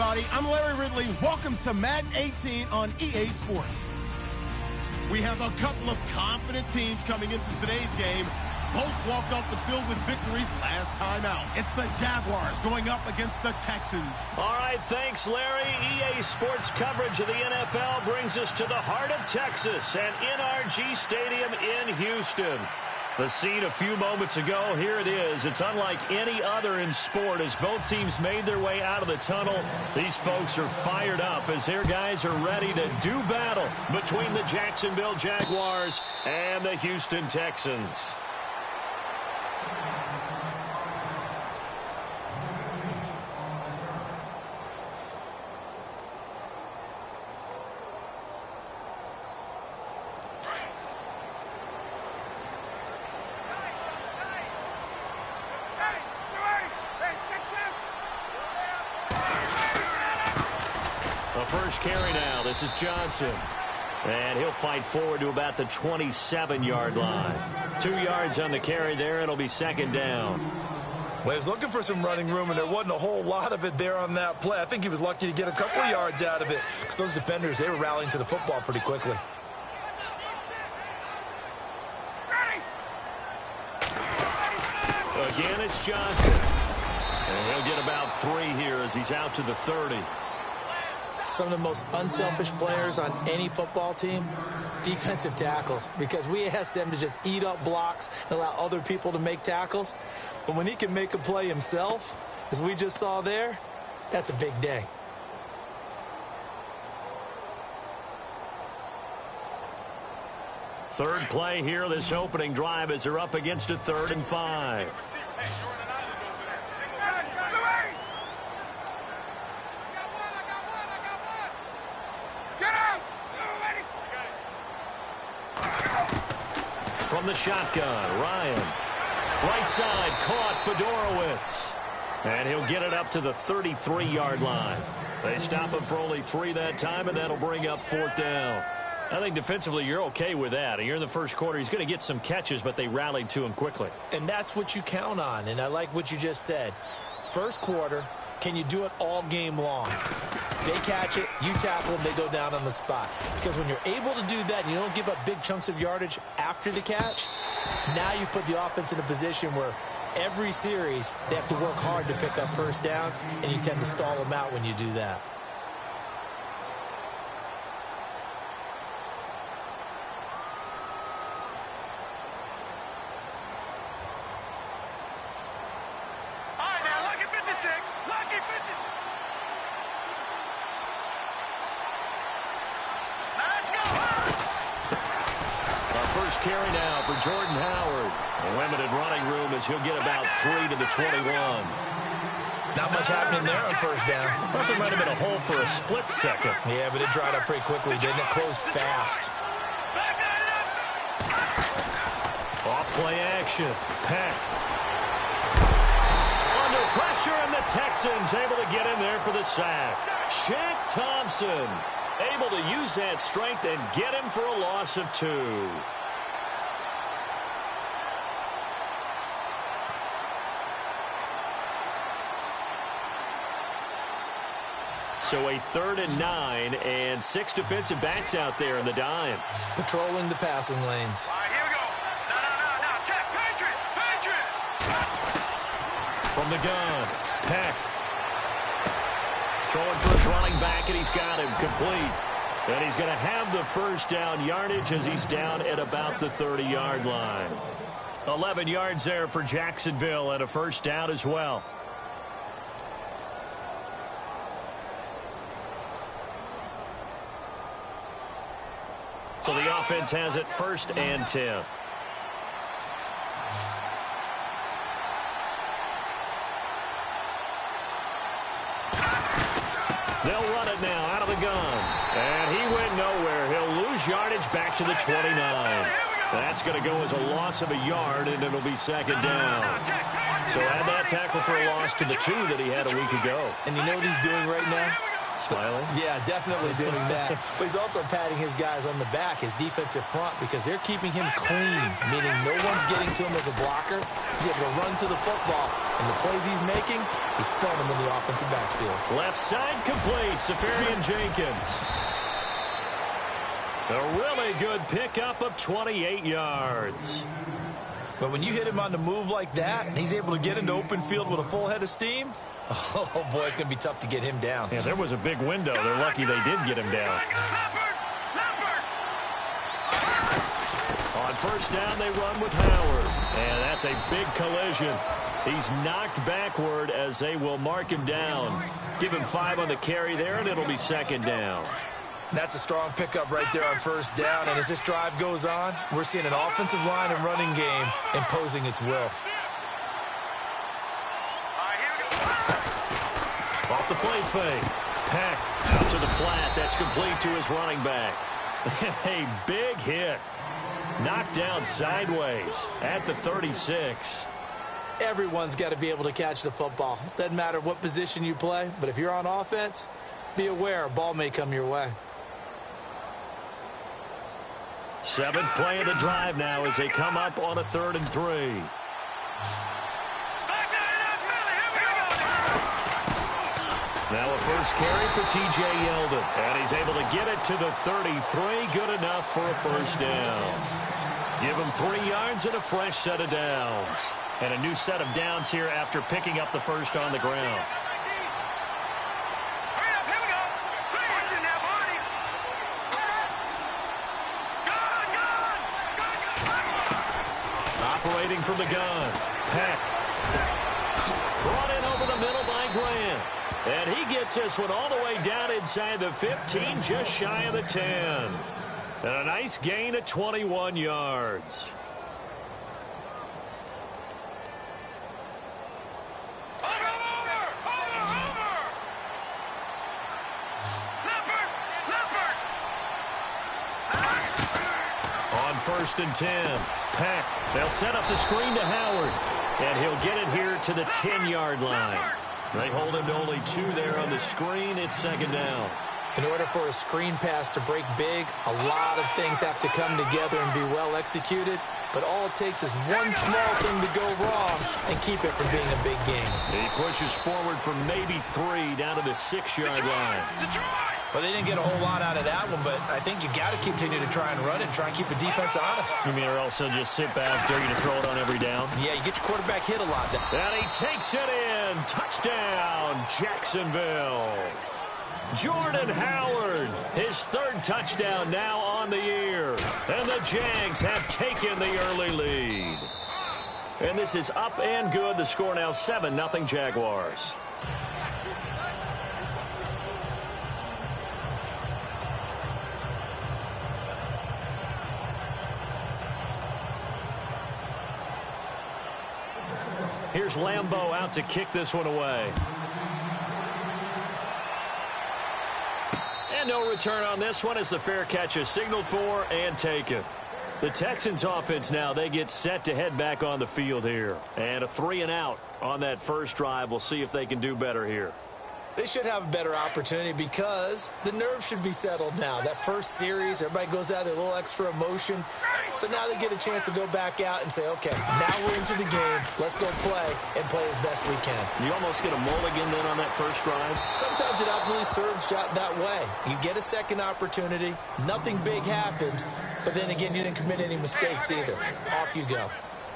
everybody. I'm Larry Ridley. Welcome to Madden 18 on EA Sports. We have a couple of confident teams coming into today's game. Both walked off the field with victories last time out. It's the Jaguars going up against the Texans. All right, thanks, Larry. EA Sports coverage of the NFL brings us to the heart of Texas and NRG Stadium in Houston. The scene a few moments ago, here it is. It's unlike any other in sport as both teams made their way out of the tunnel. These folks are fired up as their guys are ready to do battle between the Jacksonville Jaguars and the Houston Texans. First carry now. This is Johnson. And he'll fight forward to about the 27-yard line. 2 yards on the carry there. It'll be second down. Well, he was looking for some running room, and there wasn't a whole lot of it there on that play. I think he was lucky to get a couple of yards out of it because those defenders, they were rallying to the football pretty quickly. Again, it's Johnson. And he'll get about 3 here as he's out to the 30. Some of the most unselfish players on any football team, defensive tackles, because we ask them to just eat up blocks and allow other people to make tackles. But when he can make a play himself, as we just saw there, that's a big day. Third play here, this opening drive as they're up against a 3rd and 5. From the shotgun, Ryan. Right side, caught Fedorowicz. And he'll get it up to the 33-yard line. They stop him for only 3 that time, and that'll bring up 4th down. I think defensively you're okay with that. Here in the first quarter, he's going to get some catches, but they rallied to him quickly. And that's what you count on, and I like what you just said. First quarter, can you do it all game long? They catch it, you tackle them, they go down on the spot. Because when you're able to do that and you don't give up big chunks of yardage after the catch, now you put the offense in a position where every series they have to work hard to pick up first downs, and you tend to stall them out when you do that. Carry now for Jordan Howard. A limited running room as he'll get about 3 to the 21. Not much happening there on first down. I thought there might have been a hole for a split second. Yeah, but it dried up pretty quickly, didn't it? Closed fast. Off play action. Peck. Under pressure, and the Texans able to get in there for the sack. Shaq Thompson able to use that strength and get him for a loss of 2. So a 3rd and 9 and 6 defensive backs out there in the dime. Patrolling the passing lanes. All right, here we go. No. Check. Patriot. From the gun. Peck. Throwing for his running back, and he's got him complete. And he's going to have the first down yardage as he's down at about the 30-yard line. 11 yards there for Jacksonville and a first down as well. So the offense has it 1st and 10. They'll run it now out of the gun. And he went nowhere. He'll lose yardage back to the 29. That's going to go as a loss of a yard, and it'll be second down. So add that tackle for a loss to the 2 that he had a week ago. And you know what he's doing right now? Smiling? Yeah, definitely doing that. But he's also patting his guys on the back, his defensive front, because they're keeping him clean, meaning no one's getting to him as a blocker. He's able to run to the football, and the plays he's making, he's spelling them in the offensive backfield. Left side complete, Safarian Jenkins. A really good pickup of 28 yards. But when you hit him on the move like that, and he's able to get into open field with a full head of steam, oh, boy, it's going to be tough to get him down. Yeah, there was a big window. They're lucky they did get him down. On first down, they run with Howard. And that's a big collision. He's knocked backward as they will mark him down. Give him 5 on the carry there, and it'll be second down. That's a strong pickup right there on first down. And as this drive goes on, we're seeing an offensive line and running game imposing its will. Off the play fake. Peck out to the flat. That's complete to his running back. A big hit. Knocked down sideways at the 36. Everyone's got to be able to catch the football. Doesn't matter what position you play, but if you're on offense, be aware a ball may come your way. 7th play of the drive now as they come up on a 3rd and 3. Now a first carry for T.J. Yeldon. And he's able to get it to the 33. Good enough for a first down. Give him 3 yards and a fresh set of downs. And a new set of downs here after picking up the first on the ground. Operating from the gun. Peck. Brought in over the middle by Grant. And he gets this one all the way down inside the 15, just shy of the 10. And a nice gain of 21 yards. On 1st and 10, Peck. They'll set up the screen to Howard. And he'll get it here to the 10-yard line. They hold him to only 2 there on the screen. It's second down. In order for a screen pass to break big, a lot of things have to come together and be well executed. But all it takes is one small thing to go wrong and keep it from being a big game. He pushes forward from maybe 3 down to the 6-yard line. Well, they didn't get a whole lot out of that one, but I think you got to continue to try and run it and try and keep the defense honest. You mean or else they'll just sit back, dare you to throw it on every down? Yeah, you get your quarterback hit a lot. And he takes it in. Touchdown, Jacksonville. Jordan Howard, his 3rd touchdown now on the year. And the Jags have taken the early lead. And this is up and good. The score now 7-0 Jaguars. Here's Lambeau out to kick this one away. And no return on this one as the fair catch is signaled for and taken. The Texans offense now, they get set to head back on the field here. And a 3-and-out on that first drive. We'll see if they can do better here. They should have a better opportunity because the nerves should be settled now. That first series, everybody goes out with a little extra emotion. So now they get a chance to go back out and say, okay, now we're into the game. Let's go play and play as best we can. You almost get a mulligan then on that first drive? Sometimes it absolutely serves that way. You get a second opportunity. Nothing big happened. But then again, you didn't commit any mistakes either. Off you go.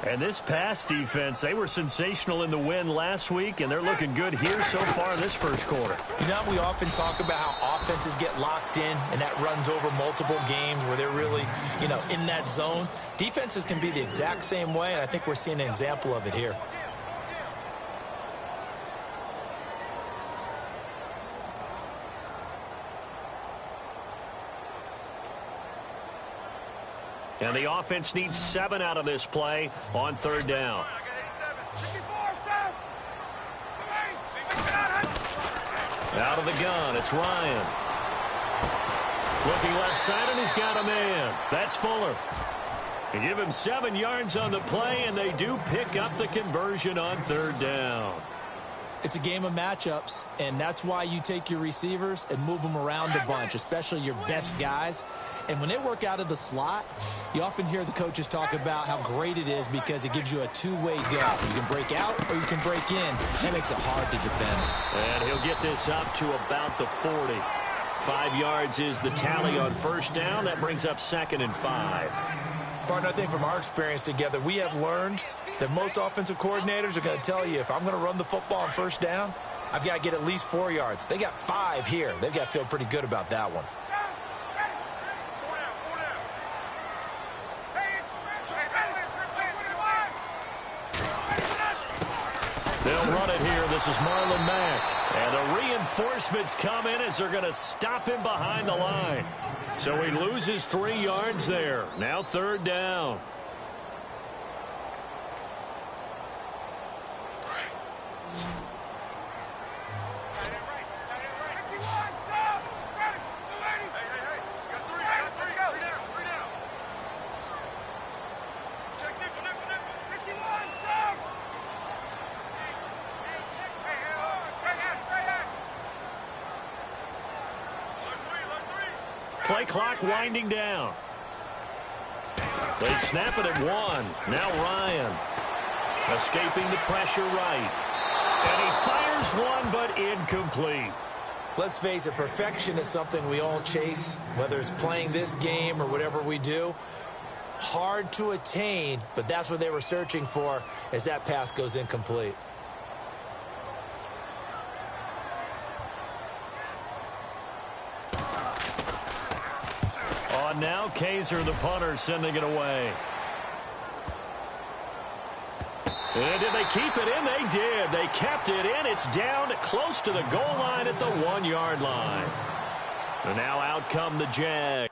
And this pass defense, they were sensational in the win last week, and they're looking good here so far in this first quarter. You know, we often talk about how offenses get locked in, and that runs over multiple games where they're really, in that zone. Defenses can be the exact same way, and I think we're seeing an example of it here. And the offense needs 7 out of this play on 3rd down. Out of the gun, it's Ryan. Looking left side, and he's got a man. That's Fuller. They give him 7 yards on the play, and they do pick up the conversion on 3rd down. It's a game of matchups, and that's why you take your receivers and move them around a bunch, especially your best guys. And when they work out of the slot, you often hear the coaches talk about how great it is because it gives you a two-way go. You can break out or you can break in. That makes it hard to defend. And he'll get this up to about the 40. 5 yards is the tally on first down. That brings up 2nd and 5. Partner, I think from our experience together, we have learned that most offensive coordinators are going to tell you, if I'm going to run the football on first down, I've got to get at least 4 yards. They got 5 here. They've got to feel pretty good about that one. They'll run it here. This is Marlon Mack. And the reinforcements come in as they're going to stop him behind the line. So he loses 3 yards there. Now 3rd down. Play clock winding down. They snap it at 1. Now Ryan escaping the pressure right. And he fires one, but incomplete. Let's face it, perfection is something we all chase, whether it's playing this game or whatever we do. Hard to attain, but that's what they were searching for as that pass goes incomplete. Now Kaiser, the punter, sending it away. And did they keep it in? They did. They kept it in. It's down close to the goal line at the 1-yard line. And now out come the Jags.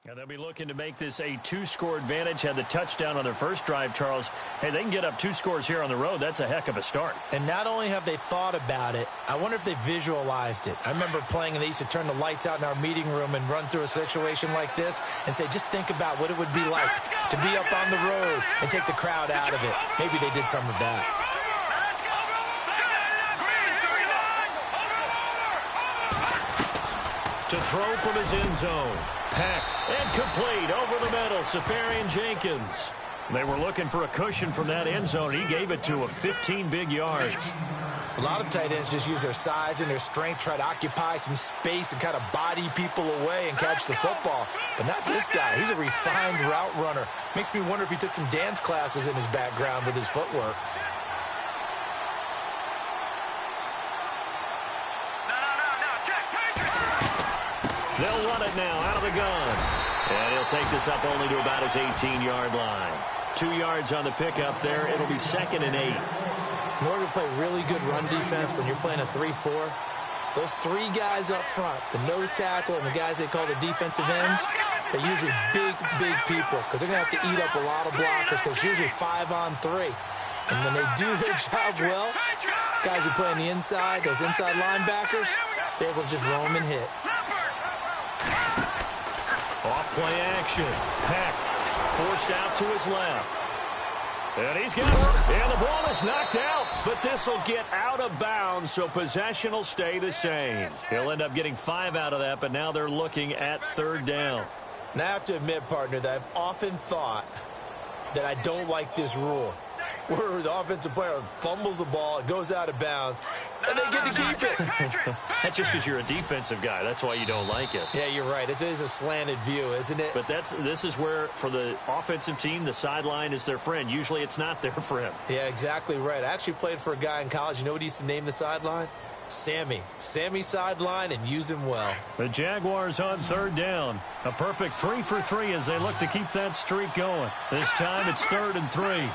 And they'll be looking to make this a 2-score advantage. Had the touchdown on their first drive, Charles. Hey, they can get up 2 scores here on the road. That's a heck of a start. And not only have they thought about it, I wonder if they visualized it. I remember playing, and they used to turn the lights out in our meeting room and run through a situation like this and say, just think about what it would be like to be up on the road and take the crowd out of it. Maybe they did some of that. To throw from his end zone. Pack and complete over the middle. Safarian Jenkins. They were looking for a cushion from that end zone. He gave it to him. 15 big yards. A lot of tight ends just use their size and their strength, try to occupy some space and kind of body people away and catch the football. But not this guy. He's a refined route runner. Makes me wonder if he took some dance classes in his background with his footwork. They'll run it now out of the gun. And he'll take this up only to about his 18-yard line. 2 yards on the pickup there. It'll be 2nd and 8. In order to play really good run defense when you're playing a 3-4, those 3 guys up front, the nose tackle and the guys they call the defensive ends, they're usually big people because they're going to have to eat up a lot of blockers because it's usually 5-on-3. And when they do their job well, guys who play on the inside, those inside linebackers, they're able to just roam and hit. Off play action. Peck forced out to his left. And he's got it. And the ball is knocked out. But this will get out of bounds, so possession will stay the same. He'll end up getting 5 out of that, but now they're looking at 3rd down. Now, I have to admit, partner, that I've often thought that I don't like this rule, where the offensive player fumbles the ball, it goes out of bounds, and they get to keep it. That's just because you're a defensive guy. That's why you don't like it. Yeah, you're right. It is a slanted view, isn't it? But this is where, for the offensive team, the sideline is their friend. Usually it's not their friend. Yeah, exactly right. I actually played for a guy in college. You know what he used to name the sideline? Sammy. Sammy sideline, and use him well. The Jaguars on 3rd down. A perfect 3 for 3 as they look to keep that streak going. This time it's 3rd and 3.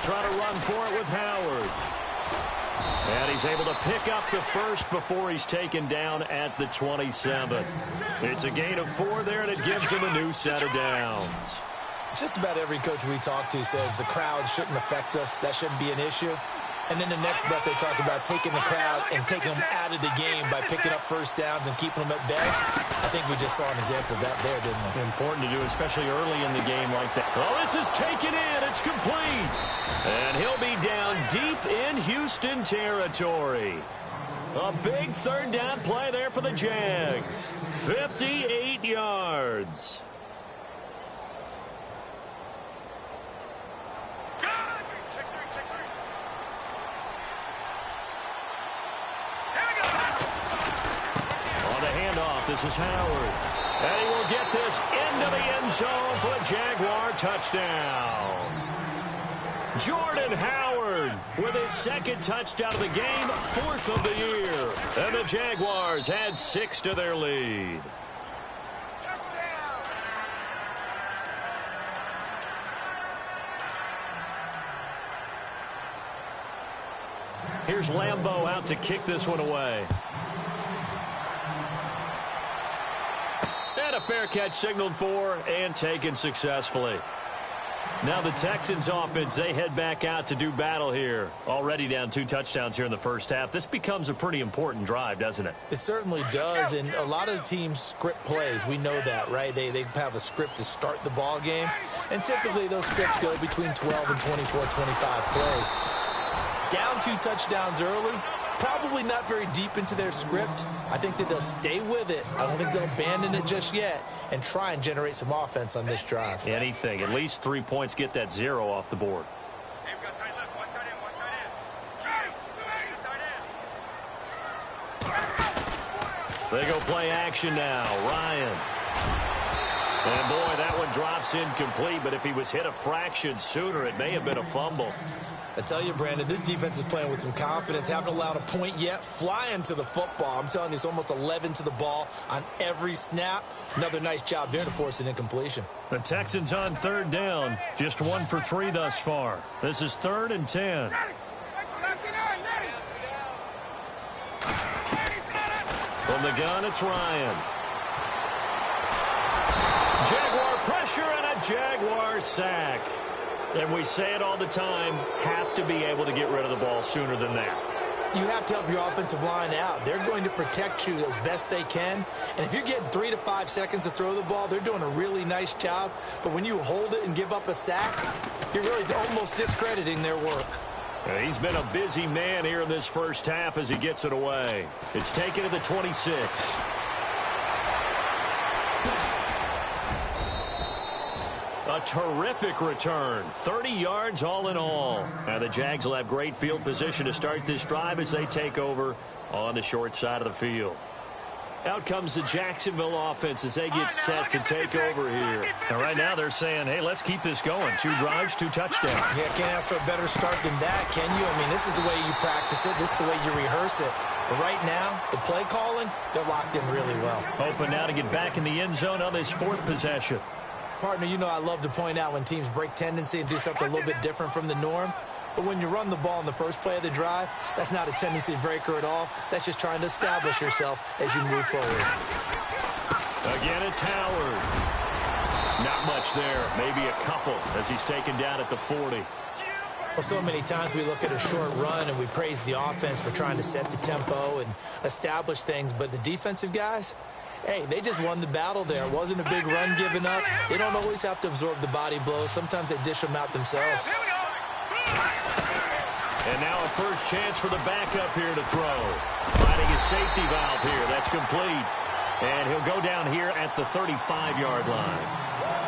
They'll try to run for it with Howard. And he's able to pick up the first before he's taken down at the 27. It's a gain of 4 there, and it gives him a new set of downs. Just about every coach we talk to says the crowd shouldn't affect us. That shouldn't be an issue. And then the next breath they talk about taking the crowd and taking them out of the game by picking up first downs and keeping them at bay. I think we just saw an example of that there, didn't we? Important to do, especially early in the game like that. Oh, this is taken in. It's complete. And he'll be down deep in Houston territory. A big third down play there for the Jags. 58 yards. This is Howard. And he will get this into the end zone for a Jaguar touchdown. Jordan Howard with his second touchdown of the game, 4th of the year. And the Jaguars add 6 to their lead. Here's Lambeau out to kick this one away. And a fair catch signaled for and taken successfully. Now the Texans offense, they head back out to do battle here. Already down 2 touchdowns here in the first half. This becomes a pretty important drive, doesn't it? It certainly does, and a lot of the teams script plays. We know that, right? They have a script to start the ball game, and typically those scripts go between 12 and 24, 25 plays. Down 2 touchdowns early, probably not very deep into their script. I think that they'll stay with it. I don't think they'll abandon it just yet and try and generate some offense on this drive. Anything. At least 3 points, get that 0 off the board. They go play action now. Ryan. And boy, that one drops incomplete, but if he was hit a fraction sooner, it may have been a fumble. I tell you, Brandon, this defense is playing with some confidence. Haven't allowed a point yet. Flying to the football. I'm telling you, it's almost 11 to the ball on every snap. Another nice job there to force an incompletion. The Texans on third down. Just 1 for 3 thus far. This is 3rd and 10. From the gun, it's Ryan. Jaguar pressure and a Jaguar sack. And we say it all the time, have to be able to get rid of the ball sooner than that. You have to help your offensive line out. They're going to protect you as best they can. And if you're getting 3 to 5 seconds to throw the ball, they're doing a really nice job. But when you hold it and give up a sack, you're really almost discrediting their work. He's been a busy man here in this first half as he gets it away. It's taken to the 26. A terrific return. 30 yards all in all. Now the Jags will have great field position to start this drive as they take over on the short side of the field. Out comes the Jacksonville offense as they get set to take over here. And right now they're saying, hey, let's keep this going. 2 drives, 2 touchdowns. Yeah, can't ask for a better start than that, can you? I mean, this is the way you practice it. This is the way you rehearse it. But right now, the play calling, they're locked in really well. Hoping now to get back in the end zone on this 4th possession. Partner, you know I love to point out when teams break tendency and do something a little bit different from the norm. But when you run the ball in the first play of the drive, that's not a tendency breaker at all. That's just trying to establish yourself as you move forward. Again, it's Howard. Not much there. Maybe a couple as he's taken down at the 40. Well, so many times we look at a short run and we praise the offense for trying to set the tempo and establish things. But the defensive guys, hey, they just won the battle there. It wasn't a big run given up. They don't always have to absorb the body blows. Sometimes they dish them out themselves. And now a first chance for the backup here to throw. Finding his safety valve here. That's complete. And he'll go down here at the 35-yard line.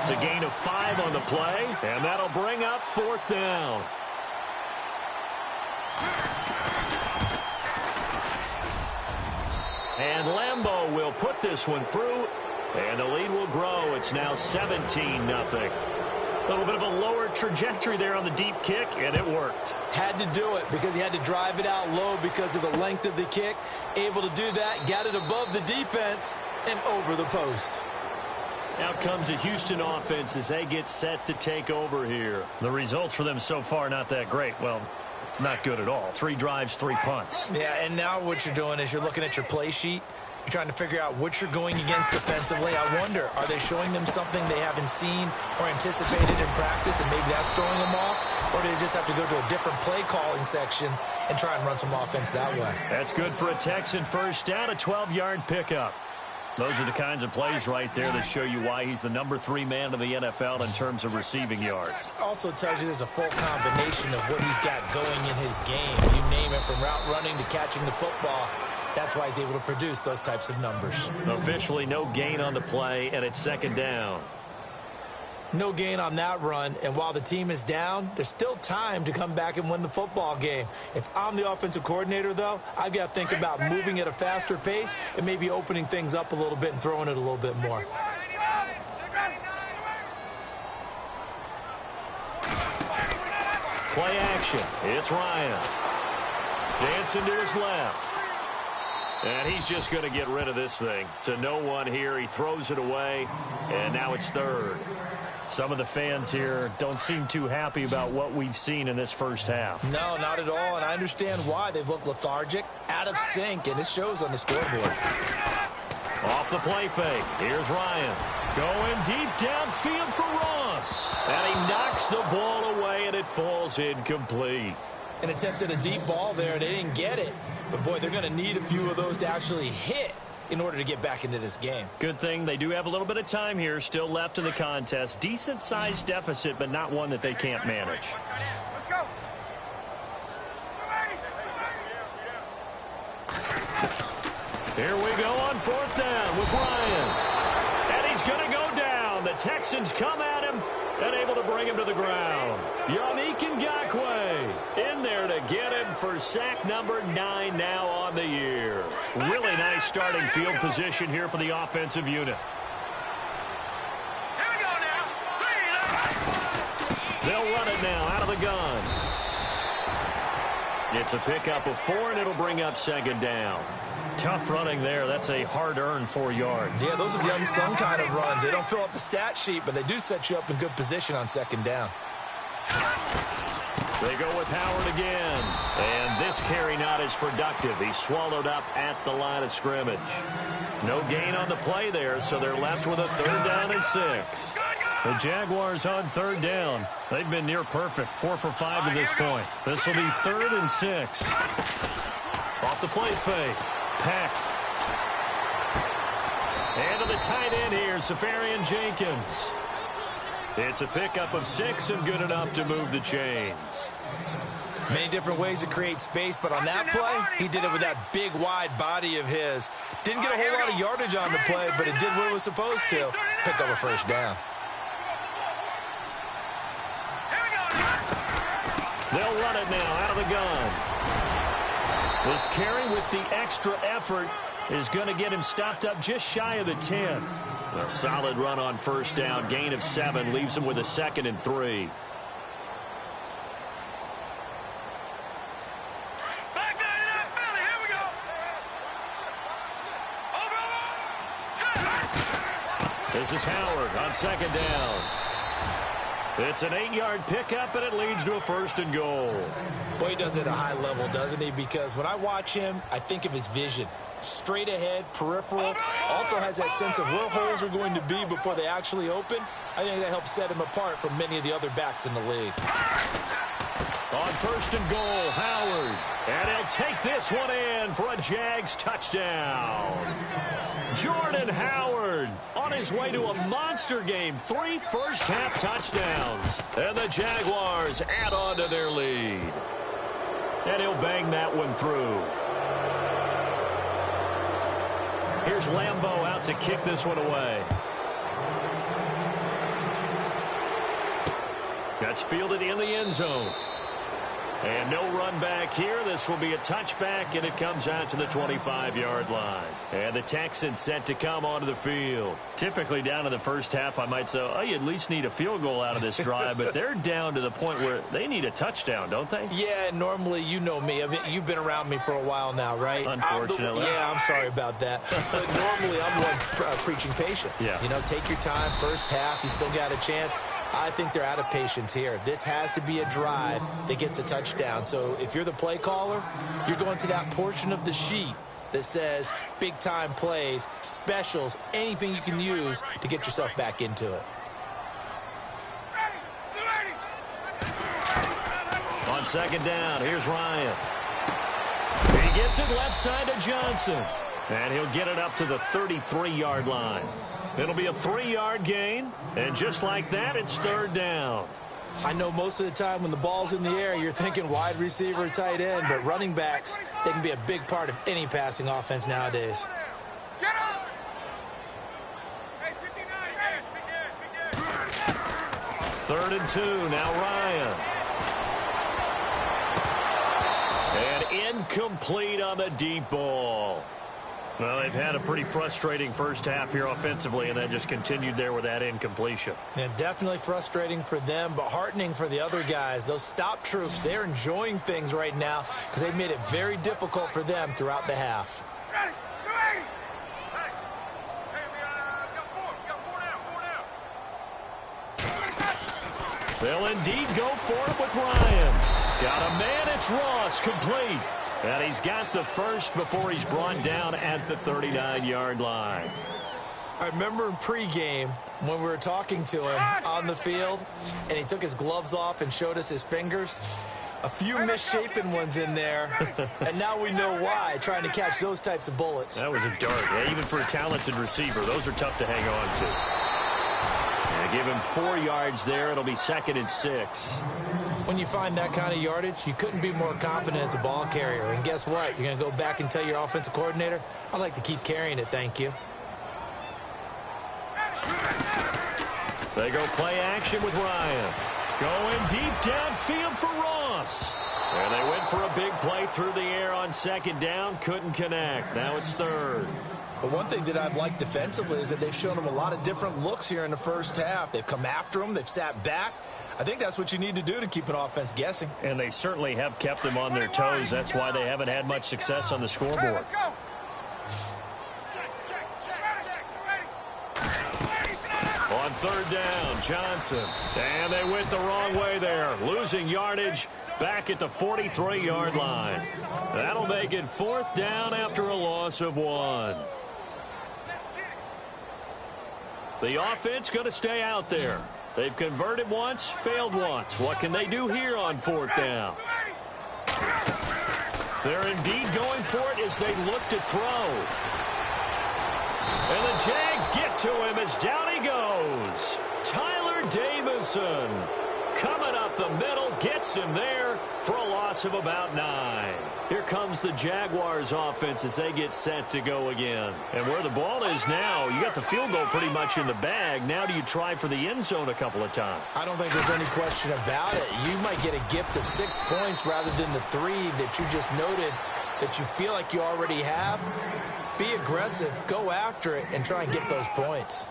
It's a gain of 5 on the play, and that'll bring up 4th down. And Lambeau will put this one through, and the lead will grow. It's now 17-0. A little bit of a lower trajectory there on the deep kick, and it worked. Had to do it because he had to drive it out low because of the length of the kick. Able to do that, got it above the defense and over the post. Out comes a Houston offense as they get set to take over here. The results for them so far not that great. Well, not good at all. 3 drives, 3 punts. Yeah, and now what you're doing is you're looking at your play sheet. You're trying to figure out what you're going against defensively. I wonder, are they showing them something they haven't seen or anticipated in practice, and maybe that's throwing them off? Or do they just have to go to a different play calling section and try and run some offense that way? That's good for a Texan first down, a 12-yard pickup. Those are the kinds of plays right there that show you why he's the number 3 man in the NFL in terms of receiving yards. Also tells you there's a full combination of what he's got going in his game. You name it, from route running to catching the football. That's why he's able to produce those types of numbers. Officially no gain on the play, and it's second down. No gain on that run, and while the team is down, there's still time to come back and win the football game. If I'm the offensive coordinator, though, I've got to think about moving at a faster pace and maybe opening things up a little bit and throwing it a little bit more. Play action. It's Ryan. Dancing to his left. And he's just going to get rid of this thing. To no one here. He throws it away, and now it's third. Some of the fans here don't seem too happy about what we've seen in this first half. No, not at all, and I understand why. They've looked lethargic, out of sync, and it shows on the scoreboard. Off the play fake. Here's Ryan. Going deep downfield for Ross. And he knocks the ball away, and it falls incomplete. An attempt at a deep ball there, and they didn't get it. But, boy, they're going to need a few of those to actually hit in order to get back into this game. Good thing they do have a little bit of time here still left in the contest. Decent-sized deficit, but not one that they can't manage. Let's go. Here we go on 4th down with Ryan. And he's going to go down. The Texans come at him and able to bring him to the ground. Yannick Ngakoue in there to get him for sack number 9 now on the year. Really nice starting field position here for the offensive unit. Here we go now. They'll run it now out of the gun. It's a pickup of 4, and it'll bring up second down. Tough running there. That's a hard-earned 4 yards. Yeah, those are the unsung kind of runs. They don't fill up the stat sheet, but they do set you up in good position on second down. They go with Howard again. And this carry not as productive. He's swallowed up at the line of scrimmage. No gain on the play there, so they're left with a 3rd down and 6. The Jaguars on 3rd down. They've been near perfect, 4 for 5 to this point. This will be 3rd and 6. Off the play fake. Peck. And to the tight end here, Safarian Jenkins. It's a pickup of 6 and good enough to move the chains. Many different ways to create space, but on that play, he did it with that big, wide body of his. Didn't get a whole lot of yardage on the play, but it did what it was supposed to. Picked up a first down. They'll run it now out of the gun. This carry with the extra effort is going to get him stopped up just shy of the 10. A solid run on 1st down. Gain of 7 leaves him with a 2nd and 3. Back down in that Philly. Here we go. Over. This is Howard on 2nd down. It's an 8-yard pickup, and it leads to a 1st and goal. Boy, he does it at a high level, doesn't he? Because when I watch him, I think of his vision. Straight ahead, peripheral. Also has that sense of where holes are going to be before they actually open. I think that helps set him apart from many of the other backs in the league. On 1st and goal, Howard. And he'll take this one in for a Jags touchdown. Jordan Howard on his way to a monster game. 3 first-half touchdowns. And the Jaguars add on to their lead. And he'll bang that one through. Here's Lambeau out to kick this one away. That's fielded in the end zone. And no run back here. This will be a touchback, and it comes out to the 25-yard line. And the Texans set to come onto the field. Typically down in the first half, I might say, oh, you at least need a field goal out of this drive, but they're down to the point where they need a touchdown, don't they? Yeah, normally, you know me. I mean, you've been around me for a while now, right? Unfortunately. I'm sorry about that. But normally, I'm the one preaching patience. Yeah. You know, take your time. First half, you still got a chance. I think they're out of patience here. This has to be a drive that gets a touchdown. So if you're the play caller, you're going to that portion of the sheet that says big-time plays, specials, anything you can use to get yourself back into it. On second down, here's Ryan. He gets it left side to Johnson. And he'll get it up to the 33-yard line. It'll be a 3-yard gain, and just like that, it's third down. I know most of the time when the ball's in the air, you're thinking wide receiver, tight end, but running backs, they can be a big part of any passing offense nowadays. Get up! Hey, 59, Third and 2, now Ryan. And incomplete on the deep ball. Well, they've had a pretty frustrating first half here offensively, and then just continued there with that incompletion. Yeah, definitely frustrating for them, but heartening for the other guys. Those stop troops, they're enjoying things right now because they've made it very difficult for them throughout the half. ready, 280! Hey, we got four down. They'll indeed go for it with Ryan. Got a man, it's Ross, complete. And he's got the first before he's brought down at the 39-yard line. I remember in pregame when we were talking to him on the field, and he took his gloves off and showed us his fingers. A few misshapen ones in there, and now we know why, trying to catch those types of bullets. That was a dart. Yeah, even for a talented receiver, those are tough to hang on to. And give him 4 yards there. It'll be 2nd and 6. When you find that kind of yardage, you couldn't be more confident as a ball carrier. And guess what? You're going to go back and tell your offensive coordinator, I'd like to keep carrying it, thank you. They go play action with Ryan. Going deep downfield for Ross. And they went for a big play through the air on second down. Couldn't connect. Now it's third. But one thing that I've liked defensively is that they've shown them a lot of different looks here in the first half. They've come after them. They've sat back. I think that's what you need to do to keep an offense guessing. And they certainly have kept them on their toes. That's why they haven't had much success on the scoreboard. Hey, let's go. Check. On third down, Johnson. And they went the wrong way there. Losing yardage back at the 43-yard line. That'll make it 4th down after a loss of 1. The offense going to stay out there. They've converted once, failed once. What can they do here on 4th down? They're indeed going for it as they look to throw. And the Jags get to him as down he goes. Tyler Davison coming up the middle, gets him there for a loss of about 9. Here comes the Jaguars offense as they get set to go again. And where the ball is now, you got the field goal pretty much in the bag. Now do you try for the end zone a couple of times? I don't think there's any question about it. You might get a gift of 6 points rather than the 3 that you just noted that you feel like you already have. Be aggressive, go after it, and try and get those points.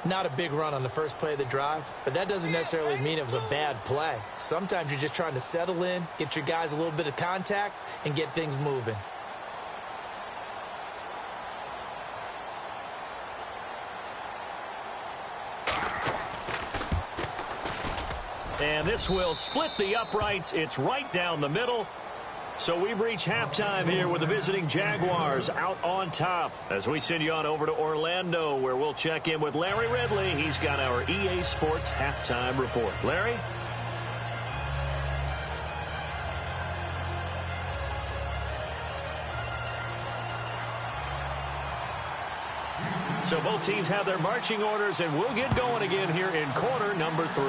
Not a big run on the first play of the drive, but that doesn't necessarily mean it was a bad play. Sometimes you're just trying to settle in, get your guys a little bit of contact, and get things moving. And this will split the uprights. It's right down the middle. So we've reached halftime here with the visiting Jaguars out on top. As we send you on over to Orlando, where we'll check in with Larry Ridley. He's got our EA Sports halftime report. Larry? So both teams have their marching orders, and we'll get going again here in quarter number 3.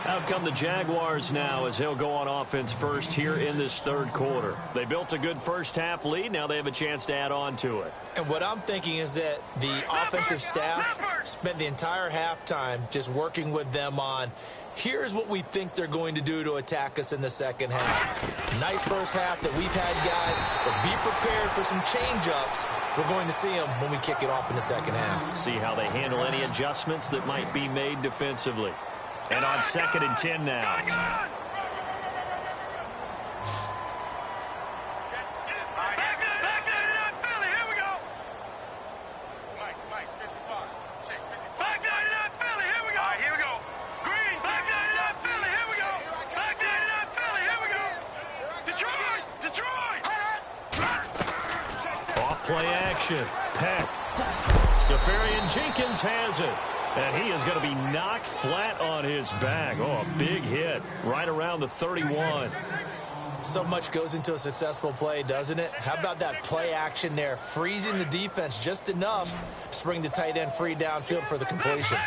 Out come the Jaguars now as he'll go on offense first here in this third quarter. They built a good first-half lead. Now they have a chance to add on to it. And what I'm thinking is that the offensive staff spent the entire halftime just working with them on, here's what we think they're going to do to attack us in the second half. Nice first half that we've had, guys, but be prepared for some change-ups. We're going to see them when we kick it off in the second half. See how they handle any adjustments that might be made defensively. And on 2nd and 10 now. Play action. Peck. Safarian Jenkins has it. And he is going to be knocked flat on his back. Oh, a big hit right around the 31. So much goes into a successful play, doesn't it? How about that play action there? Freezing the defense just enough to bring the tight end free downfield for the completion.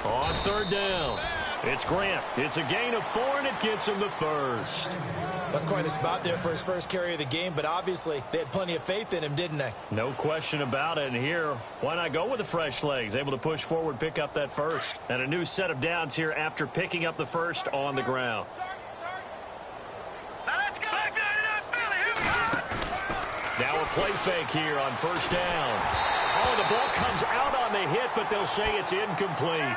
On 3rd down. It's Grant. It's a gain of 4, and it gets him the first. That's quite a spot there for his first carry of the game, but obviously they had plenty of faith in him, didn't they? No question about it. And here, why not go with the fresh legs? Able to push forward, pick up that first. And a new set of downs here after picking up the first on the ground. Now a play fake here on 1st down. Oh, the ball comes out on the hit, but they'll say it's incomplete.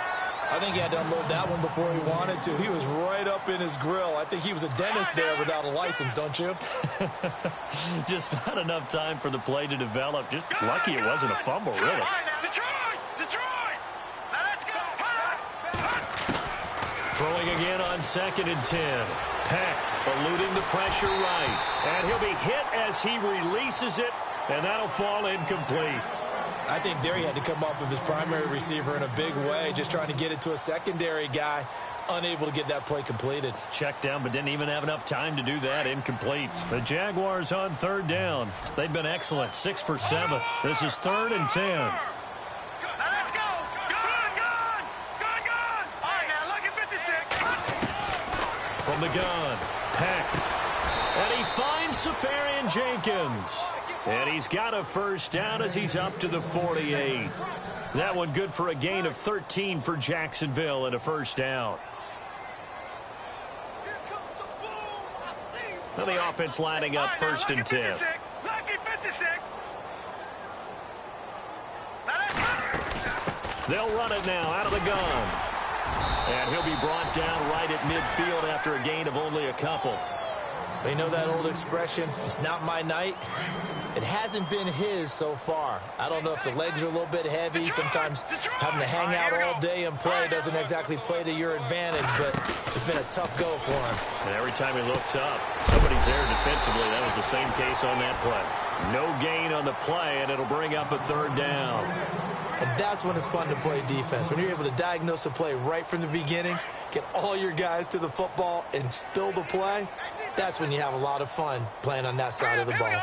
I think he had to unload that one before he wanted to. He was right up in his grill. I think he was a dentist there without a license, don't you? Just not enough time for the play to develop. Just lucky it wasn't a fumble, really. Throwing again on 2nd and 10. Peck eluding the pressure right. And he'll be hit as he releases it, and that'll fall incomplete. I think there he had to come off of his primary receiver in a big way, just trying to get it to a secondary guy, unable to get that play completed. Checked down, but didn't even have enough time to do that. Incomplete. The Jaguars on 3rd down. They've been excellent. 6 for 7. This is 3rd and 10. Let's go. Gun. All right, now look at 56. From the gun, Peck. And he finds Safarian Jenkins. And he's got a first down as he's up to the 48. That one good for a gain of 13 for Jacksonville and a first down. Now the offense lining up 1st and 10. They'll run it now out of the gun. And he'll be brought down right at midfield after a gain of only a couple. You know that old expression, it's not my night? It hasn't been his so far. I don't know if the legs are a little bit heavy. Sometimes having to hang out all day and play doesn't exactly play to your advantage, but it's been a tough go for him. And every time he looks up, somebody's there defensively. That was the same case on that play. No gain on the play, and it'll bring up a 3rd down. And that's when it's fun to play defense. When you're able to diagnose a play right from the beginning, get all your guys to the football and spill the play, that's when you have a lot of fun playing on that side of the ball.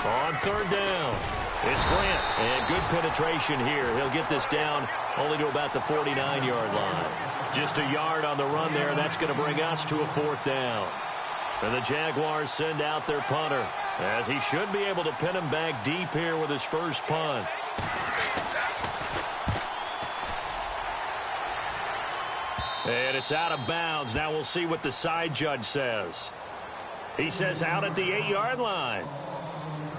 On 3rd down, it's Grant. And good penetration here. He'll get this down only to about the 49-yard line. Just a yard on the run there, and that's going to bring us to a 4th down. And the Jaguars send out their punter, as he should be able to pin him back deep here with his first punt. And it's out of bounds. Now we'll see what the side judge says. He says out at the 8-yard line.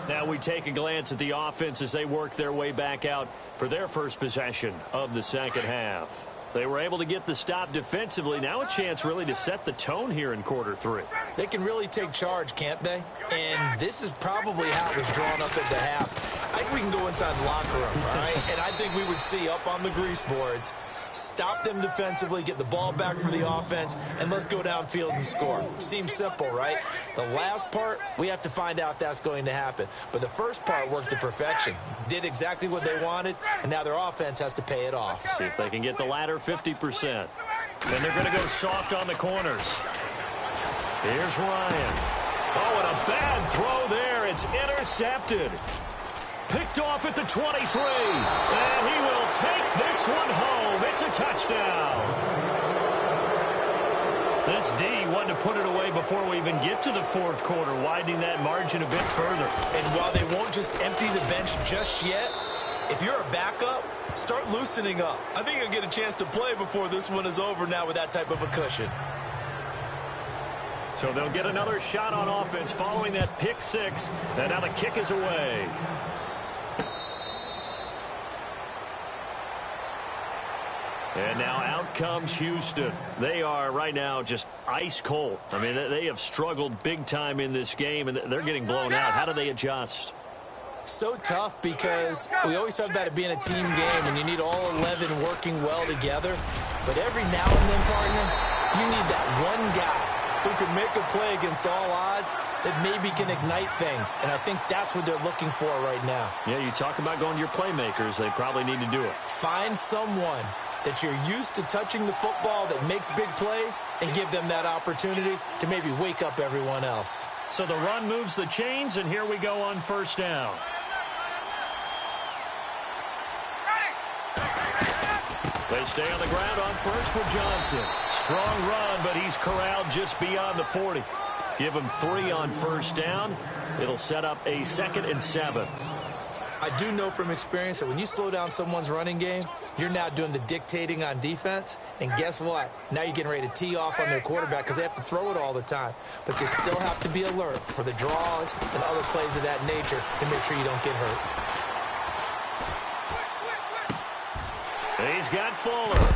Now we take a glance at the offense as they work their way back out for their first possession of the second half. They were able to get the stop defensively. Now a chance really to set the tone here in quarter 3. They can really take charge, can't they? And this is probably how it was drawn up at the half. I think we can go inside the locker room, all right? And I think we would see up on the grease boards, stop them defensively, get the ball back for the offense, and let's go downfield and score. Seems simple, right? The last part, we have to find out that's going to happen. But the first part worked to perfection. Did exactly what they wanted, and now their offense has to pay it off. See if they can get the latter 50%. Then they're going to go soft on the corners. Here's Ryan. Oh, and a bad throw there. It's intercepted. Picked off at the 23. And he will take this one home. It's a touchdown. This D wanted to put it away before we even get to the fourth quarter, widening that margin a bit further. And while they won't just empty the bench just yet, if you're a backup, start loosening up. I think you'll get a chance to play before this one is over now with that type of a cushion. So they'll get another shot on offense following that pick six. And now the kick is away. And now out comes Houston. They are right now just ice cold. I mean, they have struggled big time in this game, and they're getting blown out. How do they adjust? So tough because we always talk about it being a team game, and you need all 11 working well together. But every now and then, partner, you need that one guy who can make a play against all odds that maybe can ignite things. And I think that's what they're looking for right now. Yeah, you talk about going to your playmakers. They probably need to do it. Find someone that you're used to touching the football that makes big plays and give them that opportunity to maybe wake up everyone else. So the run moves the chains, and here we go on first down. They stay on the ground on first with Johnson. Strong run, but he's corralled just beyond the 40. Give him 3 on first down. It'll set up a 2nd and 7. I do know from experience that when you slow down someone's running game, you're now doing the dictating on defense. And guess what? Now you're getting ready to tee off on their quarterback because they have to throw it all the time. But you still have to be alert for the draws and other plays of that nature to make sure you don't get hurt. He's got Fuller.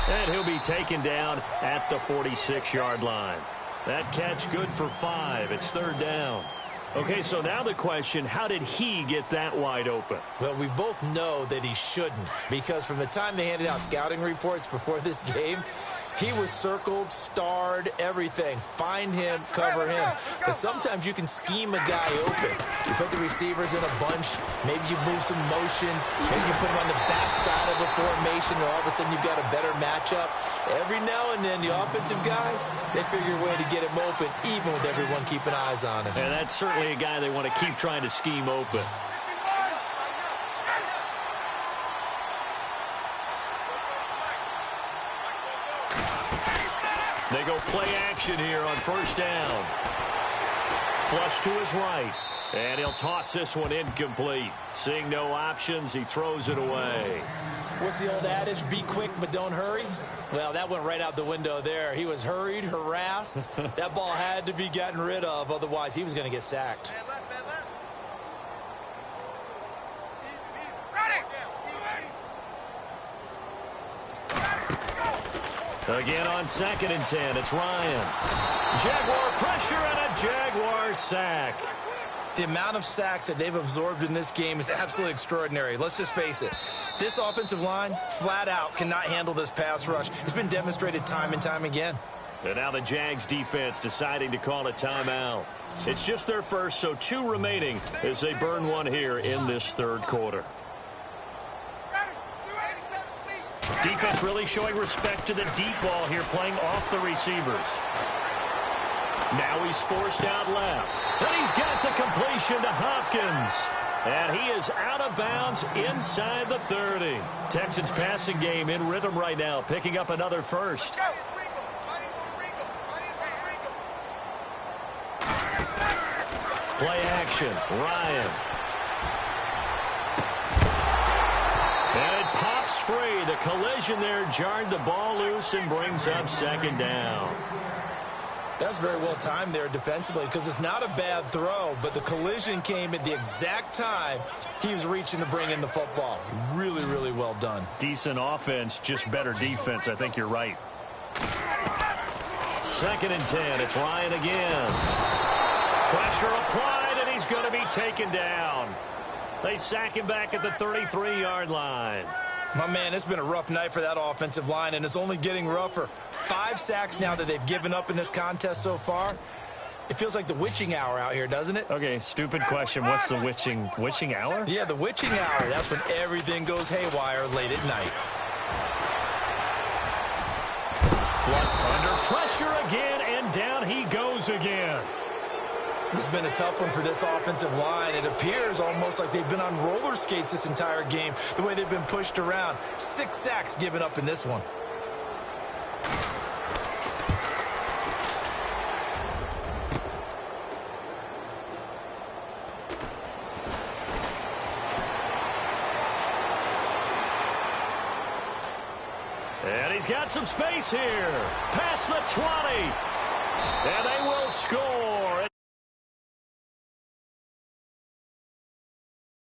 And he'll be taken down at the 46-yard line. That catch good for 5. It's 3rd down. Okay, so now the question, how did he get that wide open? Well, we both know that he shouldn't, because from the time they handed out scouting reports before this game, he was circled, starred, everything. Find him, cover him. But sometimes you can scheme a guy open. You put the receivers in a bunch. Maybe you move some motion. Maybe you put him on the backside of a formation, and all of a sudden you've got a better matchup. Every now and then, the offensive guys, they figure a way to get him open, even with everyone keeping eyes on him. And that's certainly a guy they want to keep trying to scheme open. They go play action here on first down. Flush to his right. And he'll toss this one incomplete. Seeing no options, he throws it away. What's the old adage? Be quick, but don't hurry? Well, that went right out the window there. He was hurried, harassed. That ball had to be gotten rid of. Otherwise, he was going to get sacked. Again on 2nd and 10, it's Ryan. Jaguar pressure and a Jaguar sack. The amount of sacks that they've absorbed in this game is absolutely extraordinary. Let's just face it. This offensive line, flat out, cannot handle this pass rush. It's been demonstrated time and time again. And now the Jags defense deciding to call a timeout. It's just their first, so 2 remaining as they burn one here in this 3rd quarter. Defense really showing respect to the deep ball here, playing off the receivers. Now he's forced out left. And he's got the completion to Hopkins. And he is out of bounds inside the 30. Texans passing game in rhythm right now, picking up another first. Play action, Ryan. And it pops free. The collision there jarred the ball loose and brings up 2nd down. That's very well timed there defensively because it's not a bad throw, but the collision came at the exact time he was reaching to bring in the football. Really, really well done. Decent offense, just better defense. I think you're right. 2nd and 10. It's Ryan again. Pressure applied, and he's going to be taken down. They sack him back at the 33-yard line. My man, it's been a rough night for that offensive line, and it's only getting rougher. 5 sacks now that they've given up in this contest so far. It feels like the witching hour out here, doesn't it? Okay, stupid question. What's the witching hour? Yeah, the witching hour. That's when everything goes haywire late at night. Flood under pressure again, and down he goes again. This has been a tough one for this offensive line. It appears almost like they've been on roller skates this entire game, the way they've been pushed around. 6 sacks given up in this one. And he's got some space here. Past the 20. And they will score.